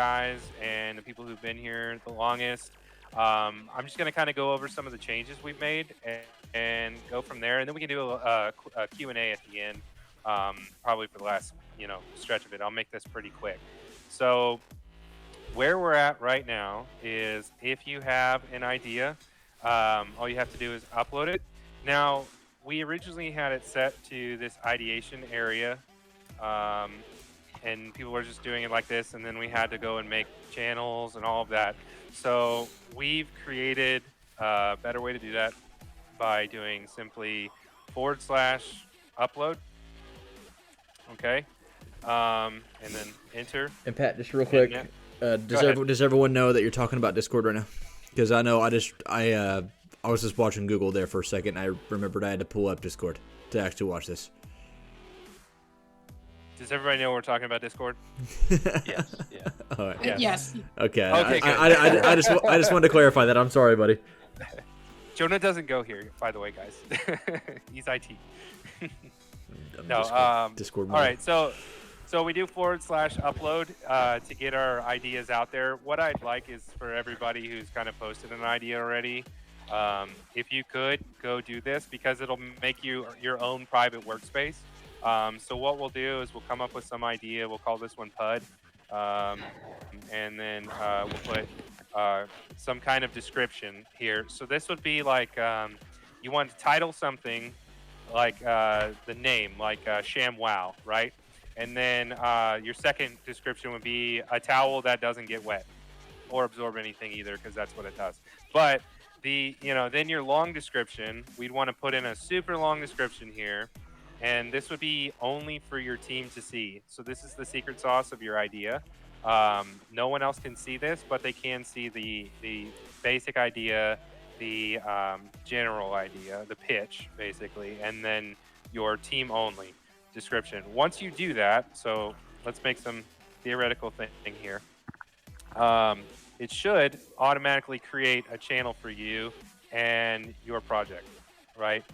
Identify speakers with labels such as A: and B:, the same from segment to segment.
A: guys and the people who've been here the longest. I'm just going to kind of go over some of the changes we've made and go from there. And then we can do a Q&A at the end, probably for the last, stretch of it. I'll make this pretty quick. So where we're at right now is if you have an idea, all you have to do is upload it. Now, we originally had it set to this ideation area, and people were just doing it like this, and then we had to go and make channels and all of that. So we've created a better way to do that by doing simply /upload. Okay. And then enter.
B: And Pat, just real quick, does everyone know that you're talking about Discord right now? Because I know I was just watching Google there for a second. And I remembered I had to pull up Discord to actually watch this.
A: Does everybody know we're talking about Discord?
C: Yes. Yeah.
B: All right.
A: Yes.
D: Yes.
B: Okay.
A: Okay, good.
B: I just wanted to clarify that. I'm sorry, buddy.
A: Jonah doesn't go here, by the way, guys. He's IT.
B: No. Discord.
A: All right. So we do /upload to get our ideas out there. What I'd like is for everybody who's kind of posted an idea already, if you could go do this, because it'll make you your own private workspace. So what we'll do is we'll come up with some idea. We'll call this one PUD. And then we'll put some kind of description here. So this would be like you want to title something like the name, like ShamWow, right? And then your second description would be a towel that doesn't get wet or absorb anything either, because that's what it does. But then your long description, we'd want to put in a super long description here. And this would be only for your team to see. So this is the secret sauce of your idea. No one else can see this, but they can see the basic idea, the general idea, the pitch, basically, and then your team only description. Once you do that, so let's make some theoretical thing here. It should automatically create a channel for you and your project, right?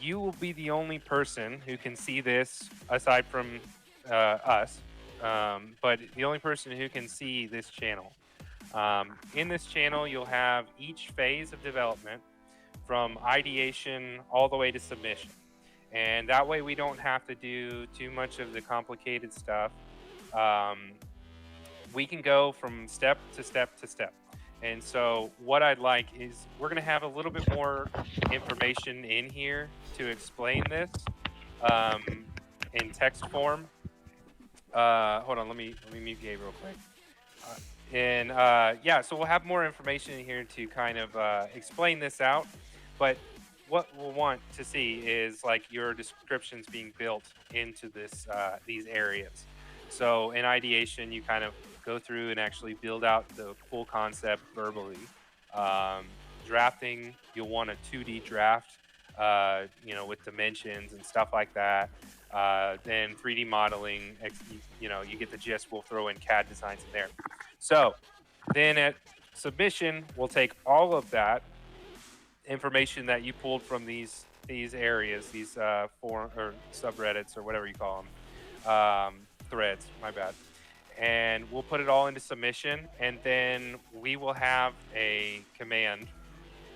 A: You will be the only person who can see this aside from us, but the only person who can see this channel. In this channel, you'll have each phase of development from ideation all the way to submission. And that way we don't have to do too much of the complicated stuff. We can go from step to step to step. And so what I'd like is we're going to have a little bit more information in here to explain this in text form. Hold on, let me mute Gabe real quick. So we'll have more information in here to kind of explain this out. But what we'll want to see is like your descriptions being built into these areas. So in ideation, you kind of go through and actually build out the full concept verbally. Drafting, you'll want a 2D draft, with dimensions and stuff like that. Then 3D modeling, you get the gist. We'll throw in CAD designs in there. So then at submission, we'll take all of that information that you pulled from these areas, these forum or subreddits or whatever you call them, threads, my bad. And we'll put it all into submission, and then we will have a command,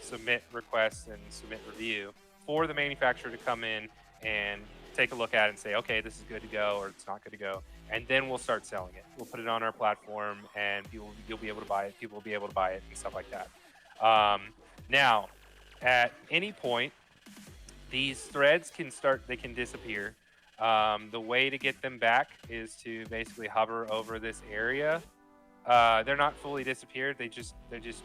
A: submit request and submit review, for the manufacturer to come in and take a look at it and say, okay, this is good to go or it's not good to go. And then we'll start selling it. We'll put it on our platform, and you'll be able to buy it. People will be able to buy it and stuff like that. Now, at any point, these threads can disappear. The way to get them back is to basically hover over this area. They're not fully disappeared. They're just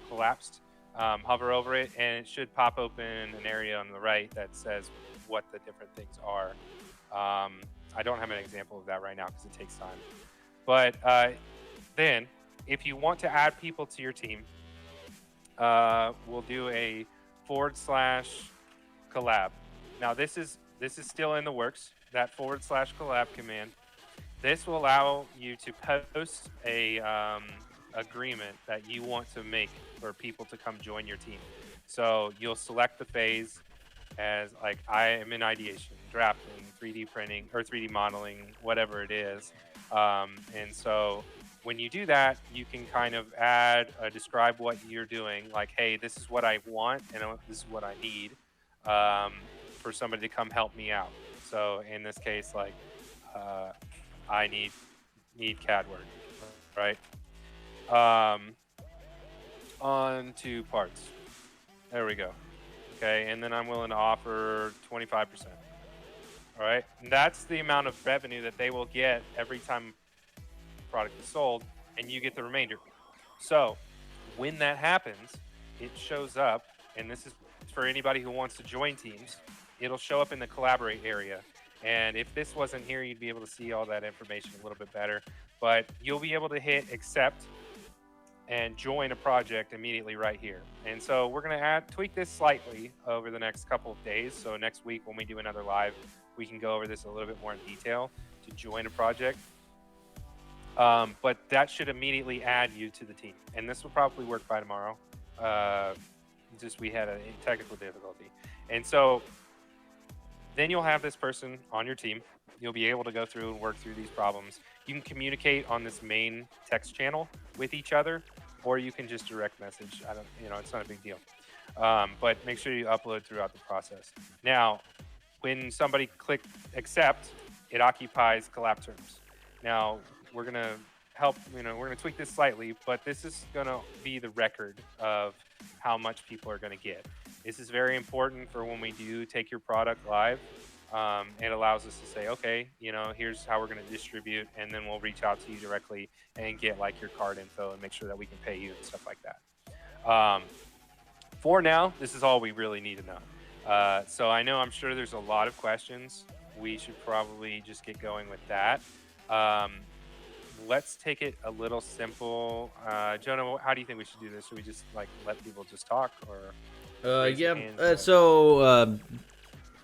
A: collapsed. Hover over it, and it should pop open an area on the right that says what the different things are. I don't have an example of that right now because it takes time. But then, if you want to add people to your team, we'll do a /collab. Now this is still in the works. That /collab command. This will allow you to post a agreement that you want to make for people to come join your team. So you'll select the phase as like I am in ideation, drafting, 3D printing or 3D modeling, whatever it is. And so when you do that, you can kind of add, describe what you're doing. Like, hey, this is what I want, and this is what I need for somebody to come help me out. So in this case, like, I need CAD work, right? On to parts. There we go. Okay, and then I'm willing to offer 25%. All right, and that's the amount of revenue that they will get every time product is sold, and you get the remainder. So when that happens, it shows up, and this is for anybody who wants to join teams. It'll show up in the collaborate area. And if this wasn't here, you'd be able to see all that information a little bit better. But you'll be able to hit accept and join a project immediately right here. And so we're going to tweak this slightly over the next couple of days. So next week when we do another live, we can go over this a little bit more in detail to join a project. But that should immediately add you to the team. And this will probably work by tomorrow. Just we had a technical difficulty. And so then you'll have this person on your team. You'll be able to go through and work through these problems. You can communicate on this main text channel with each other, or you can just direct message. It's not a big deal. But make sure you upload throughout the process. Now, when somebody clicks accept, it occupies collab terms. Now, we're going to help, we're going to tweak this slightly, but this is going to be the record of how much people are going to get. This is very important for when we do take your product live. It allows us to say, okay, here's how we're going to distribute, and then we'll reach out to you directly and get like your card info and make sure that we can pay you and stuff like that. For now, this is all we really need to know. So I'm sure there's a lot of questions. We should probably just get going with that. Let's take it a little simple. Jonah, how do you think we should do this? Should we just like let people just talk, or?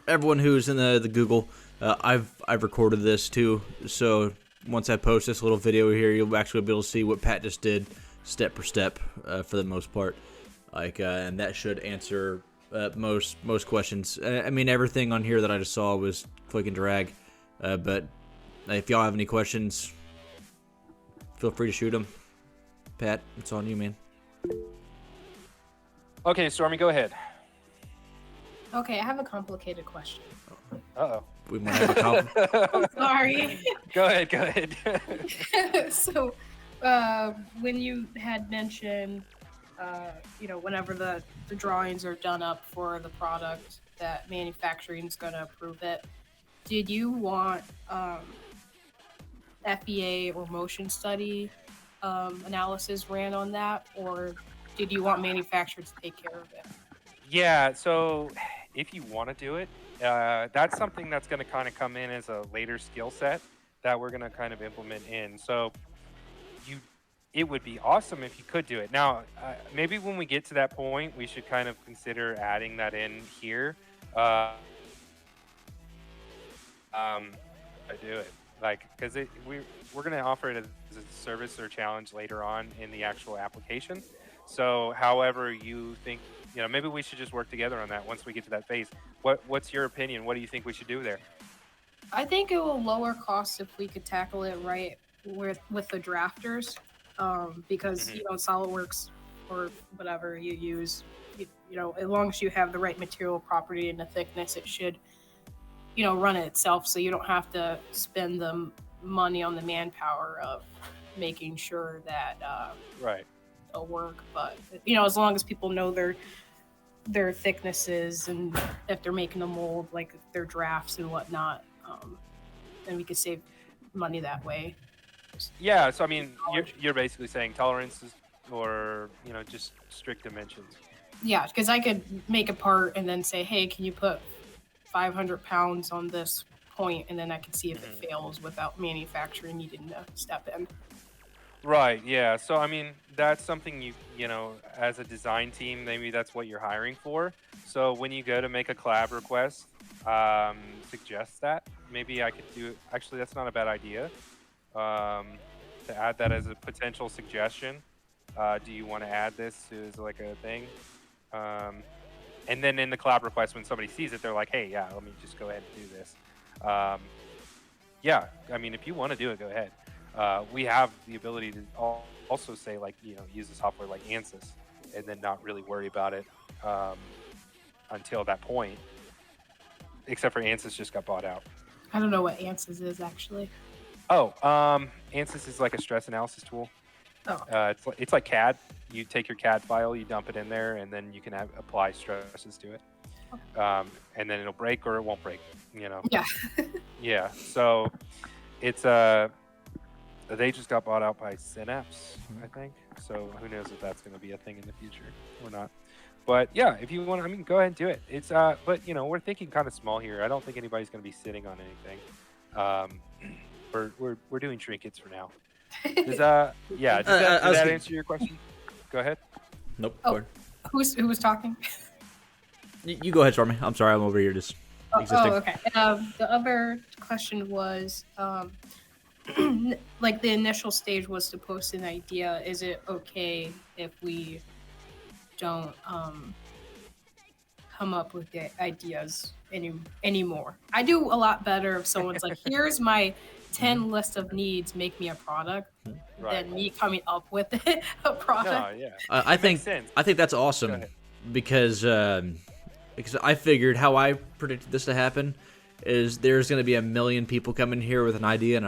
B: Everyone who's in the Google, I've recorded this too. So once I post this little video here, you'll actually be able to see what Pat just did, step per step, for the most part. And that should answer most questions. I mean, everything on here that I just saw was click and drag. But if y'all have any questions, feel free to shoot them. Pat, it's on you, man.
A: Okay, Stormy, go ahead.
D: Okay, I have a complicated question.
A: Uh-oh.
B: We might have a couple.
D: I'm sorry.
A: Go ahead.
D: So, when you had mentioned, whenever the drawings are done up for the product, that manufacturing is going to approve it, did you want FEA or motion study analysis ran on that, or did you want manufacturers to take care of it?
A: Yeah, so if you want to do it, that's something that's going to kind of come in as a later skill set that we're going to kind of implement in. So it would be awesome if you could do it. Now, maybe when we get to that point, we should kind of consider adding that in here. I do it, because we're going to offer it as a service or challenge later on in the actual application. So however you think, maybe we should just work together on that once we get to that phase. What's your opinion? What do you think we should do there?
D: I think it will lower costs if we could tackle it right with the drafters, because SolidWorks or whatever you use, as long as you have the right material property and the thickness, it should run it itself, so you don't have to spend the money on the manpower of making sure that
A: right
D: it'll work. But as long as people know their thicknesses and if they're making a mold, like their drafts and whatnot, then we could save money that way.
A: Yeah, so I mean, you're basically saying tolerances or just strict dimensions.
D: Yeah, because I could make a part and then say, hey, can you put 500 pounds on this point, and then I can see if it fails without manufacturing needing to step in.
A: Right, yeah. So I mean, that's something you as a design team, maybe that's what you're hiring for. So when you go to make a collab request, suggest that. Maybe I could do it. Actually, that's not a bad idea. To add that as a potential suggestion. Do you want to add this as like a thing? And then in the collab request, when somebody sees it, they're like, hey, yeah, let me just go ahead and do this. Yeah, I mean, if you want to do it, go ahead. We have the ability to also say like use a software like Ansys, and then not really worry about it until that point. Except for Ansys just got bought out.
D: I don't know what Ansys is actually.
A: Oh, Ansys is like a stress analysis tool.
D: Oh,
A: It's like CAD. You take your CAD file, you dump it in there, and then you can apply stresses to it. And then it'll break or it won't break.
D: yeah.
A: Yeah. So it's they just got bought out by Synapse, I think. So who knows if that's going to be a thing in the future or not. But yeah, if you want, I mean, go ahead and do it. It's but we're thinking kind of small here. I don't think anybody's going to be sitting on anything. We're doing trinkets for now. Does that answer your question? Go ahead.
B: Nope.
D: Oh, who was talking?
B: You go ahead, Stormy. I'm sorry, I'm over here just existing.
D: Oh, okay. The other question was, like the initial stage was to post an idea. Is it okay if we don't come up with the ideas anymore? I do a lot better if someone's like, here's my 10 list of needs, make me a product, than me coming up with a product.
A: No, yeah.
B: I think that's awesome because I figured how I predicted this to happen is there's going to be a million people coming here with an idea,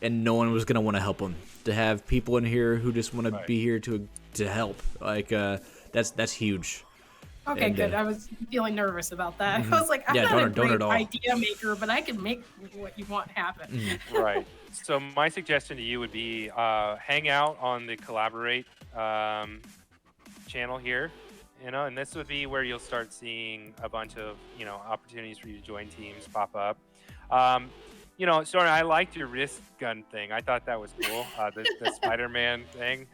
B: and no one was going to want to help them. To have people in here who just want to be here to help, like that's huge.
D: Okay,
B: And,
D: good. I was feeling nervous about that. I was like, I'm not a great idea maker, but I can make what you want happen.
A: Right. So my suggestion to you would be hang out on the Collaborate channel here, and this would be where you'll start seeing a bunch of opportunities for you to join teams pop up. Sorry, I liked your wrist gun thing. I thought that was cool. The Spider-Man thing.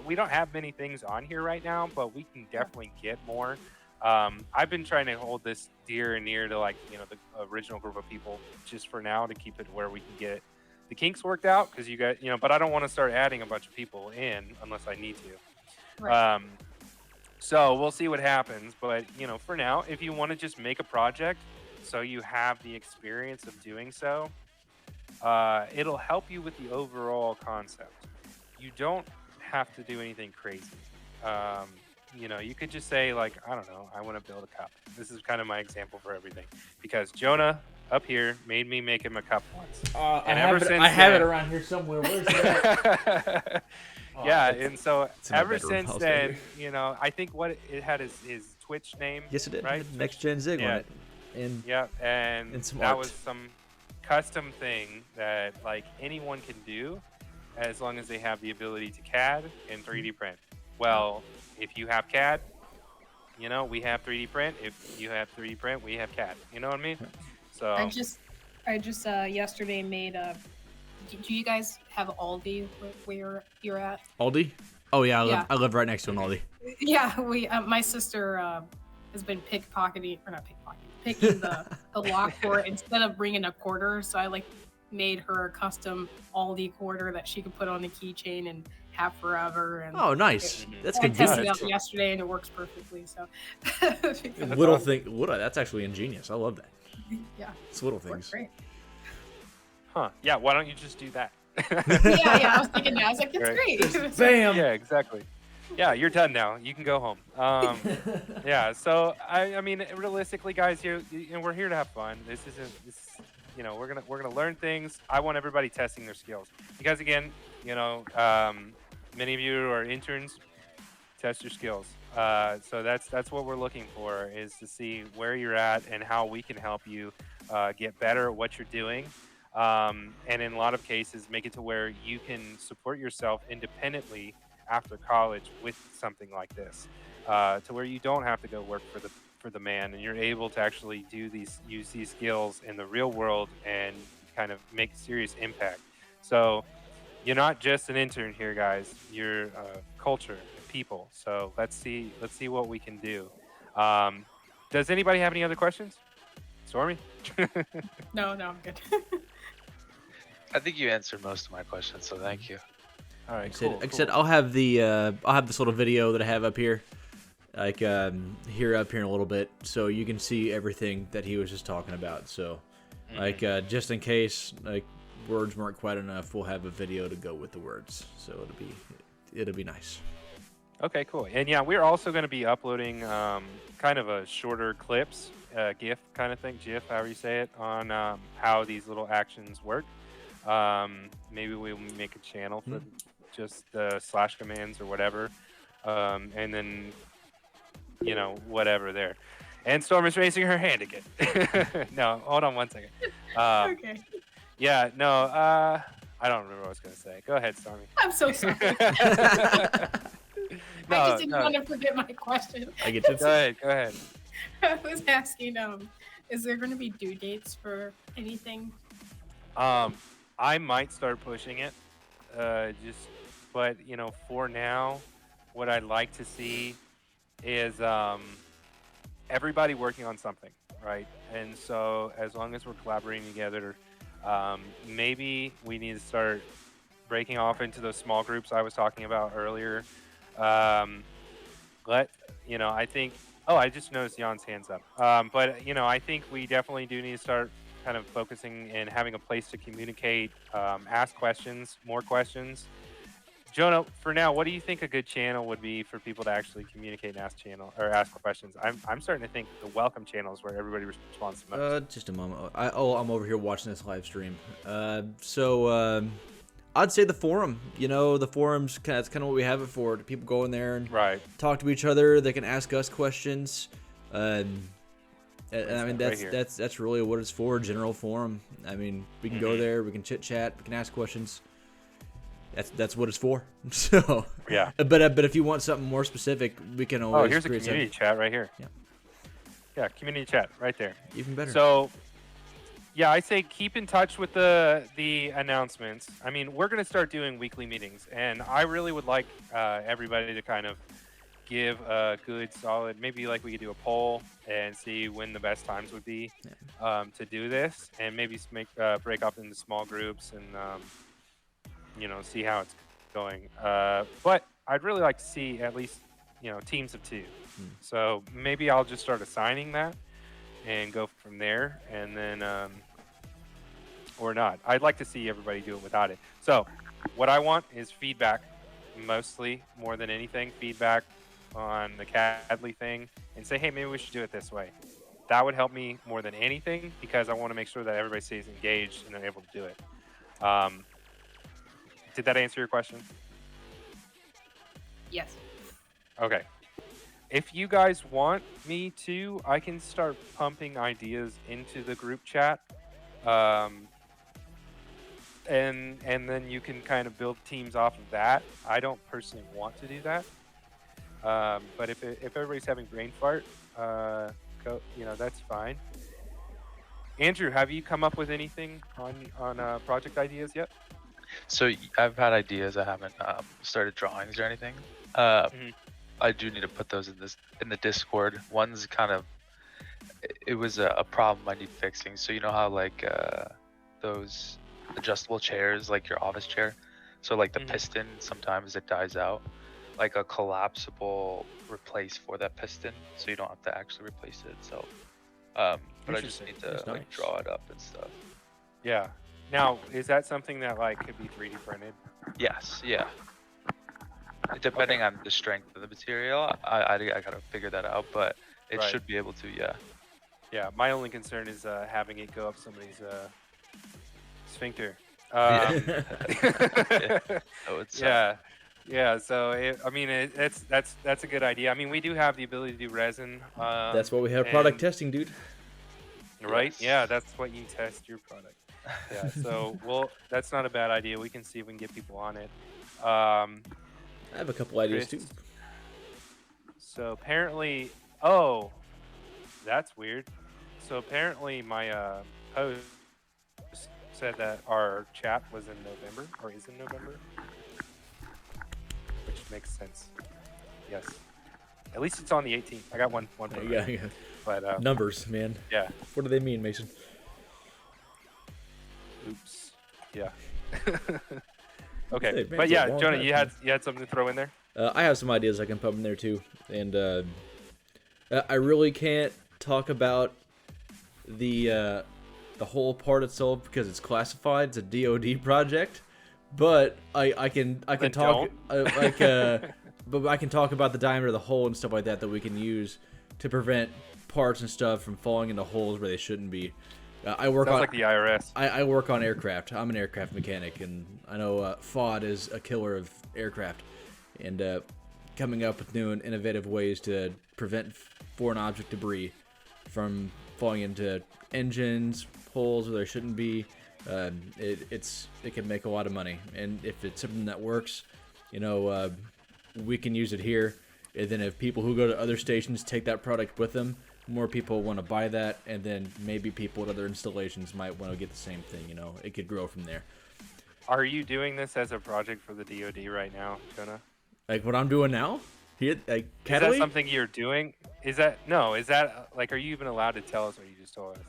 A: We don't have many things on here right now, but we can definitely get more. I've been trying to hold this dear and near to the original group of people just for now to keep it where we can get the kinks worked out, because you guys, but I don't want to start adding a bunch of people in unless I need to.
D: Right.
A: So we'll see what happens. But for now, if you want to just make a project, so you have the experience of doing so, it'll help you with the overall concept. You don't have to do anything crazy. You could just say I don't know, I want to build a cup. This is kind of my example for everything, because Jonah up here made me make him a cup once.
B: I have it around here somewhere. Where's that?
A: Yeah, and so ever
B: bedroom.
A: since then, I think it had his Twitch name.
B: Yes, it did.
A: Right?
B: Next Gen Zig on it. And
A: and
B: some
A: that
B: art.
A: was some custom thing that anyone can do, as long as they have the ability to CAD and 3D print. Well, if you have CAD, we have 3D print. If you have 3D print, we have CAD. You know what I mean? So
D: I just yesterday made a. Do you guys have Aldi where you're at?
B: Aldi? Oh yeah, I live right next to an Aldi.
D: Yeah, my sister has been picking the lock for it instead of bringing a quarter. So I made her a custom Aldi quarter that she could put on a keychain and have forever. And
B: oh, nice. That's
D: I
B: convenient.
D: tested it out yesterday and it works perfectly. So
B: Little thing. That's actually ingenious. I love that.
D: Yeah,
B: It's little
D: works
B: things.
D: great.
A: Huh? Yeah. Why don't you just do that?
D: yeah. I was thinking that. I was like, it's great.
B: Bam.
A: Yeah, exactly. Yeah, you're done now. You can go home. Yeah. So I mean, realistically, guys, we're here to have fun. We're gonna learn things. I want everybody testing their skills, because again, many of you are interns. Test your skills. So that's what we're looking for, is to see where you're at and how we can help you get better at what you're doing. And in a lot of cases, make it to where you can support yourself independently after college with something like this, to where you don't have to go work for the man, and you're able to actually use these skills in the real world and kind of make a serious impact. So you're not just an intern here, guys. You're a culture, people. So let's see what we can do. Does anybody have any other questions? Stormy?
D: No, I'm good.
C: I think you answered most of my questions, so thank you.
A: All right,
B: Like I said, I'll have this little video that I have up here, up here in a little bit, so you can see everything that he was just talking about. So, just in case, words weren't quite enough, we'll have a video to go with the words. So it'll be nice.
A: Okay, cool. And yeah, we're also going to be uploading kind of a shorter clips, GIF kind of thing, GIF, however you say it, on how these little actions work. Maybe we'll make a channel for just the slash commands or whatever. And then, whatever there. And Storm is raising her hand again. No, hold on one second.
D: Okay.
A: Yeah, no, I don't remember what I was going to say. Go ahead, Stormy.
D: I'm so sorry.
A: No,
D: I just didn't
A: no.
D: want to forget my question.
B: I get you.
A: Go ahead.
D: I was asking, is there going to be due dates for anything?
A: I might start pushing it, but for now, what I'd like to see is everybody working on something, right? And so as long as we're collaborating together, maybe we need to start breaking off into those small groups I was talking about earlier. I think. Oh, I just noticed Jan's hands up. But I think we definitely do need to start kind of focusing and having a place to communicate, ask questions, more questions. Jonah, for now, what do you think a good channel would be for people to actually communicate and ask questions? I'm starting to think the welcome channel is where everybody responds the most.
B: Just a moment. I'm over here watching this live stream. I'd say the forum. The forum's that's kind of what we have it for. People go in there and talk to each other. They can ask us questions. And I mean that's really what it's for. General forum. I mean, we can go there. We can chit chat. We can ask questions. That's what it's for. So
A: yeah.
B: But if you want something more specific, we can always.
A: Oh, here's a community chat right here.
B: Yeah.
A: Yeah, community chat right there.
B: Even better.
A: So, yeah, I say keep in touch with the announcements. I mean, we're gonna start doing weekly meetings, and I really would like everybody to kind of give a good, solid. Maybe like we could do a poll and see when the best times would be to do this, and maybe break up into small groups and. See how it's going. But I'd really like to see at least, teams of 2. So maybe I'll just start assigning that and go from there, and then, or not. I'd like to see everybody do it without it. So what I want is feedback, mostly, more than anything, feedback on the Cadly thing, and say, hey, maybe we should do it this way. That would help me more than anything, because I want to make sure that everybody stays engaged and able to do it. Did that answer your question?
D: Yes.
A: Okay. If you guys want me to, I can start pumping ideas into the group chat. And then you can kind of build teams off of that. I don't personally want to do that. But if everybody's having brain fart, that's fine. Andrew, have you come up with anything on project ideas yet?
C: So I've had ideas. I haven't started drawings or anything. I do need to put those in the Discord. One's kind of, it was a problem I need fixing. So you know how like those adjustable chairs, like your office chair. So like the piston, sometimes it dies out. Like a collapsible replace for that piston, so you don't have to actually replace it. So, but I just need to like draw it up and stuff.
A: Yeah. Now, is that something that like could be 3D printed?
C: Yes. Yeah. Depending on the strength of the material, I gotta figure that out, but it should be able to. Yeah.
A: Yeah. My only concern is having it go up somebody's sphincter. Yeah. So that's a good idea. I mean, we do have the ability to do resin.
B: That's why we have product testing, dude.
A: Right?
C: Yes.
A: Yeah, that's what you test your product. Yeah. So that's not a bad idea. We can see if we can get people on it.
B: I have a couple ideas too.
A: So apparently, that's weird. So apparently my post said that our chat was in November, or is in November, which makes sense. Yes. At least it's on the 18th. I got one.
B: Yeah.
A: But
B: numbers, man.
A: Yeah.
B: What do they mean, Mason?
A: Oops. Yeah. Okay.
B: Hey,
A: but yeah, Jonah, you had something to throw in there?
B: I have some ideas I can put in there too, and I really can't talk about the the whole part itself because it's classified. It's a DoD project, but I can
A: Then
B: talk
A: don't.
B: but I can talk about the diameter of the hole and stuff like that we can use to prevent parts and stuff from falling into holes where they shouldn't be. I work
A: Sounds
B: on
A: like the IRS.
B: I work on aircraft. I'm an aircraft mechanic, and I know FOD is a killer of aircraft, and coming up with new and innovative ways to prevent foreign object debris from falling into engines, holes where there shouldn't be. It can make a lot of money, and if it's something that works, we can use it here. And then if people who go to other stations take that product with them, more people want to buy that, and then maybe people at other installations might want to get the same thing. It could grow from there.
A: Are you doing this as a project for the DoD right now, Jonah?
B: Like what I'm doing now? Here, like
A: Is that
B: Cadly?
A: something you're doing? Is that like, are you even allowed to tell us what you just told us?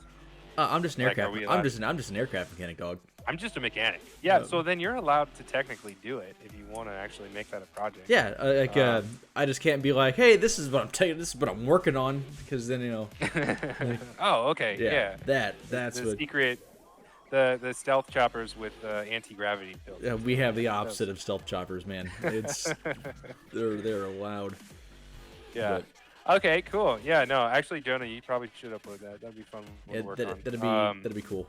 B: I'm just an
A: Like, are
B: aircraft.
A: we
B: I'm
A: allowed-
B: just an aircraft mechanic, dog.
A: I'm just a mechanic. Yeah,
B: No.
A: so then you're allowed to technically do it if you want to actually make that a project.
B: Yeah, I just can't be like, hey, this is what I'm telling you, this is what I'm working on, because then
A: Oh, okay. Yeah.
B: that's
A: the
B: what
A: secret, the stealth choppers with anti-gravity filters.
B: we have the opposite of stealth choppers, man. It's they're allowed.
A: Yeah. Okay, cool. Yeah, no, actually, Jonah, you probably should upload that. That'd be fun to work on.
B: That'd be cool.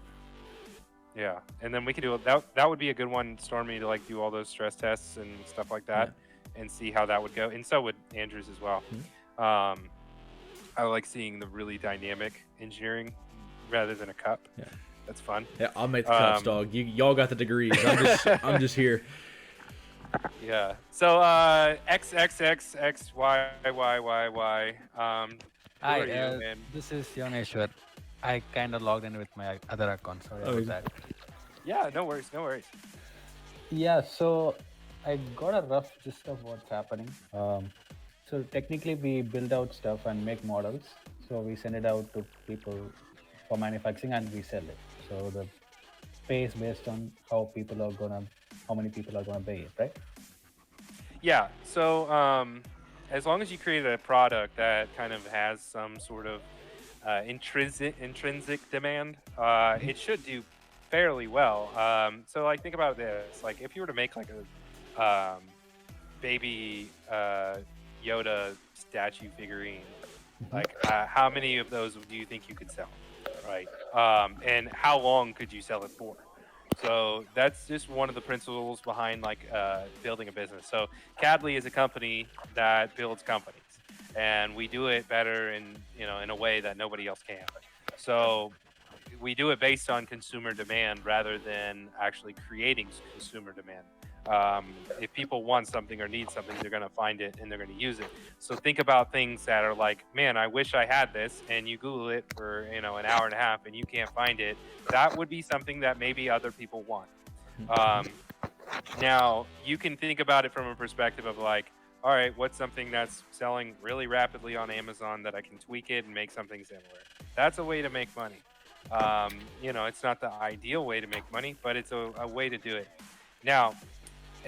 A: Yeah, and then we could do that would be a good one, Stormy, to like do all those stress tests and stuff like that, and see how that would go. And so would Andrews as well. I like seeing the really dynamic engineering rather than a cup.
B: Yeah,
A: that's fun.
B: Yeah, I'll make the cups, dog. Y'all got the degrees. I'm just here.
A: Yeah. So X X X X Y Y Y Y. Who
E: Hi,
A: are you, man?
E: this is Yoneshwar. I kind of logged in with my other account. Sorry about that.
A: Yeah, no worries, no worries.
E: Yeah, so I got a rough gist of what's happening. So technically, we build out stuff and make models. So we send it out to people for manufacturing and we sell it. So the pay is based on how many people are gonna pay it, right?
A: Yeah. So as long as you create a product that kind of has some sort of intrinsic demand, it should do fairly well. So like think about this: like if you were to make like a baby Yoda statue figurine, like how many of those do you think you could sell, right? And how long could you sell it for? So that's just one of the principles behind like building a business. So Cadly is a company that builds companies, and we do it better in a way that nobody else can. So we do it based on consumer demand rather than actually creating consumer demand. If people want something or need something, they're going to find it and they're going to use it. So think about things that are like, man, I wish I had this, and you Google it for an hour and a half and you can't find it. That would be something that maybe other people want. Now you can think about it from a perspective of like, all right, what's something that's selling really rapidly on Amazon that I can tweak it and make something similar? That's a way to make money. It's not the ideal way to make money, but it's a way to do it. Now,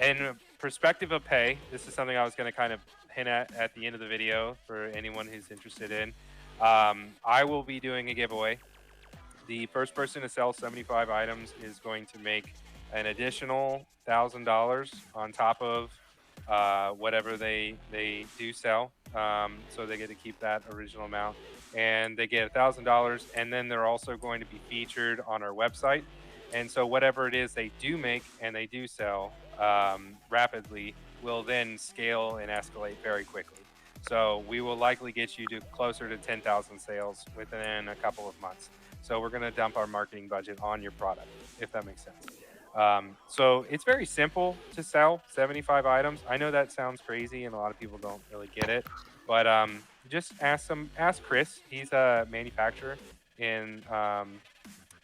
A: in perspective of pay, this is something I was going to kind of hint at the end of the video for anyone who's interested in. I will be doing a giveaway. The first person to sell 75 items is going to make an additional $1,000 on top of whatever they do sell. So they get to keep that original amount, and they get $1,000, and then they're also going to be featured on our website. And so whatever it is they do make and they do sell rapidly will then scale and escalate very quickly. So we will likely get you to closer to 10,000 sales within a couple of months. So we're going to dump our marketing budget on your product, if that makes sense. So it's very simple to sell 75 items. I know that sounds crazy and a lot of people don't really get it, but just ask Chris. He's a manufacturer, and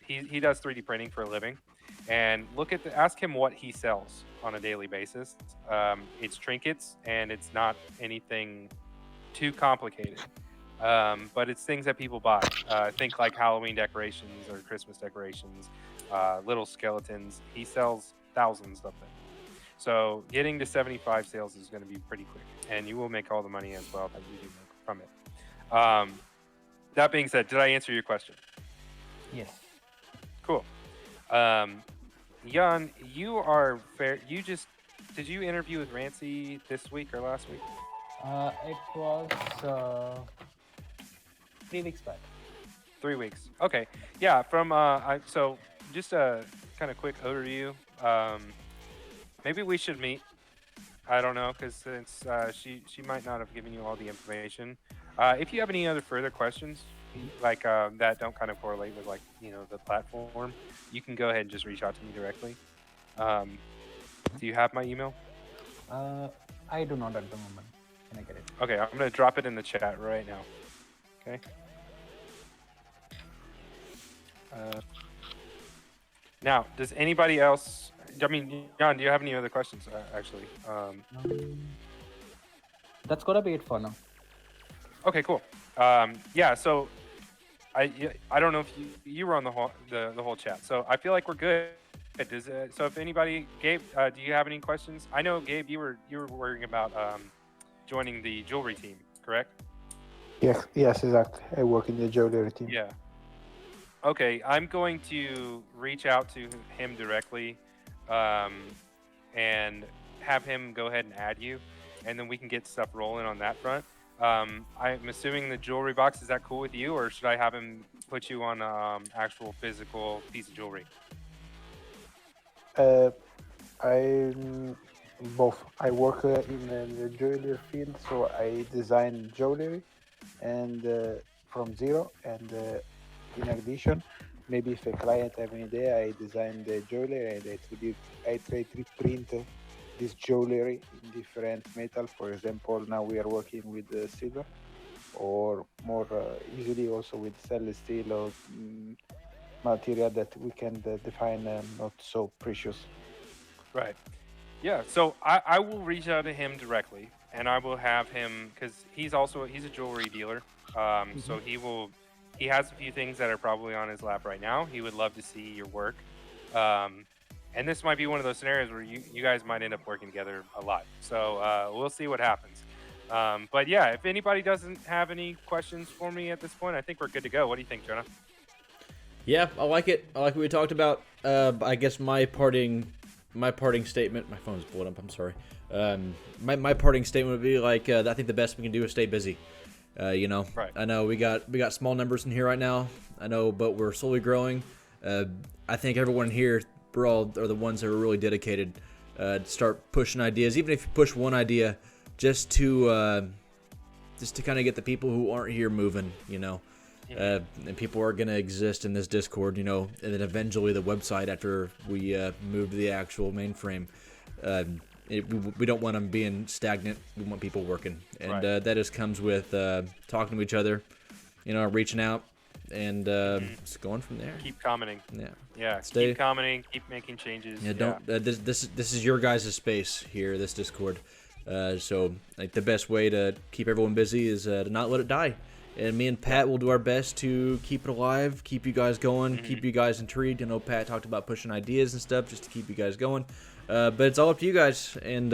A: he does 3D printing for a living. And ask him what he sells on a daily basis. It's trinkets, and it's not anything too complicated. But it's things that people buy. Think like Halloween decorations or Christmas decorations, little skeletons. He sells thousands of them. So getting to 75 sales is going to be pretty quick, and you will make all the money as well that you do make from it. That being said, did I answer your question?
E: Yes.
A: Jan, you are fair. Did you interview with Rancy this week or last week?
E: It was 3 weeks back.
A: 3 weeks. Okay. Yeah. So just a kind of quick overview. Maybe we should meet. I don't know, because since she might not have given you all the information. If you have any other further questions, like that don't kind of correlate with the platform, you can go ahead and just reach out to me directly. Do you have my email?
E: I do not at the moment. Can I get it?
A: Okay, I'm gonna drop it in the chat right now. Okay. Now, does anybody else? I mean, Jan, do you have any other questions? Actually.
E: That's gonna be it for now.
A: Okay, cool. Yeah. So, I don't know if you were on the whole chat. So I feel like we're good. So if anybody, Gabe, do you have any questions? I know, Gabe, you were worrying about joining the jewelry team, correct?
F: Yes, exactly. I work in the jewelry team.
A: Yeah. Okay, I'm going to reach out to him directly, and have him go ahead and add you, and then we can get stuff rolling on that front. I'm assuming the jewelry box, is that cool with you, or should I have him put you on actual physical piece of jewelry?
F: I'm both. I work in the jewelry field, so I design jewelry and from zero. And in addition, maybe if a client have an idea, I design the jewelry and I try to print this jewelry in different metal. For example, now we are working with silver, or more easily also with stainless steel or material that we can define not so precious.
A: Right. Yeah. So I will reach out to him directly, and I will have him, because he's a jewelry dealer. So he has a few things that are probably on his lap right now. He would love to see your work. And this might be one of those scenarios where you guys might end up working together a lot. So we'll see what happens. But yeah, if anybody doesn't have any questions for me at this point, I think we're good to go. What do you think, Jonah?
B: Yeah, I like it. I like what we talked about. I guess my parting statement. My phone's blowing up. I'm sorry. My parting statement would be like, I think the best we can do is stay busy.
A: Right.
B: I know we got small numbers in here right now. I know, but we're slowly growing. I think everyone here, we're all are the ones that are really dedicated to start pushing ideas. Even if you push one idea, just to kind of get the people who aren't here moving. And people are going to exist in this Discord, and then eventually the website after we move to the actual mainframe. We don't want them being stagnant. We want people working. And
A: Right.
B: That just comes with talking to each other, reaching out, and just going from there.
A: Keep commenting.
B: Yeah.
A: Yeah.
B: Stay-
A: Keep commenting. Keep making changes.
B: Yeah, don't. This is your guys' space here, this Discord. So like the best way to keep everyone busy is to not let it die. And me and Pat will do our best to keep it alive, keep you guys going, keep you guys intrigued. I know Pat talked about pushing ideas and stuff just to keep you guys going. But it's all up to you guys. And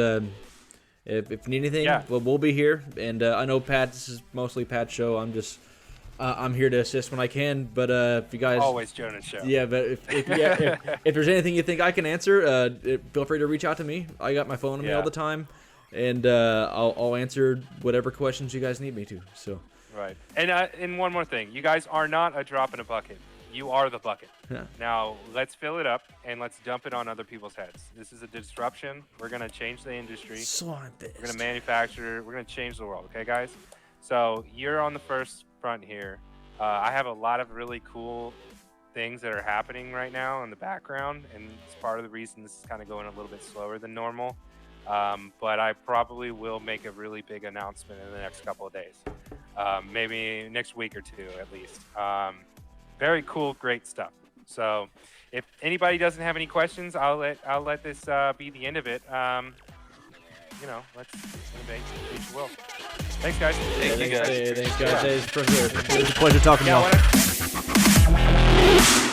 B: if you need anything, well, we'll be here. And I know Pat, this is mostly Pat's show. I'm here to assist when I can. But if you guys
A: Always Jonah's show.
B: Yeah, but if there's anything you think I can answer, feel free to reach out to me. I got my phone on me all the time, and I'll answer whatever questions you guys need me to. So.
A: Right. And one more thing. You guys are not a drop in a bucket. You are the bucket.
B: Yeah.
A: Now, let's fill it up and let's dump it on other people's heads. This is a disruption. We're going to change the industry.
B: Scientist.
A: We're going to manufacture. We're going to change the world. Okay, guys? So you're on the first front here. I have a lot of really cool things that are happening right now in the background, and it's part of the reason this is kind of going a little bit slower than normal. But I probably will make a really big announcement in the next couple of days. Maybe next week or two at least. Very cool, great stuff. So if anybody doesn't have any questions, I'll let this be the end of it. Let's innovate, change the world. Thanks, guys.
C: Thank you, guys.
B: Thanks, guys. It was a pleasure talking to
A: Yeah,
B: y'all.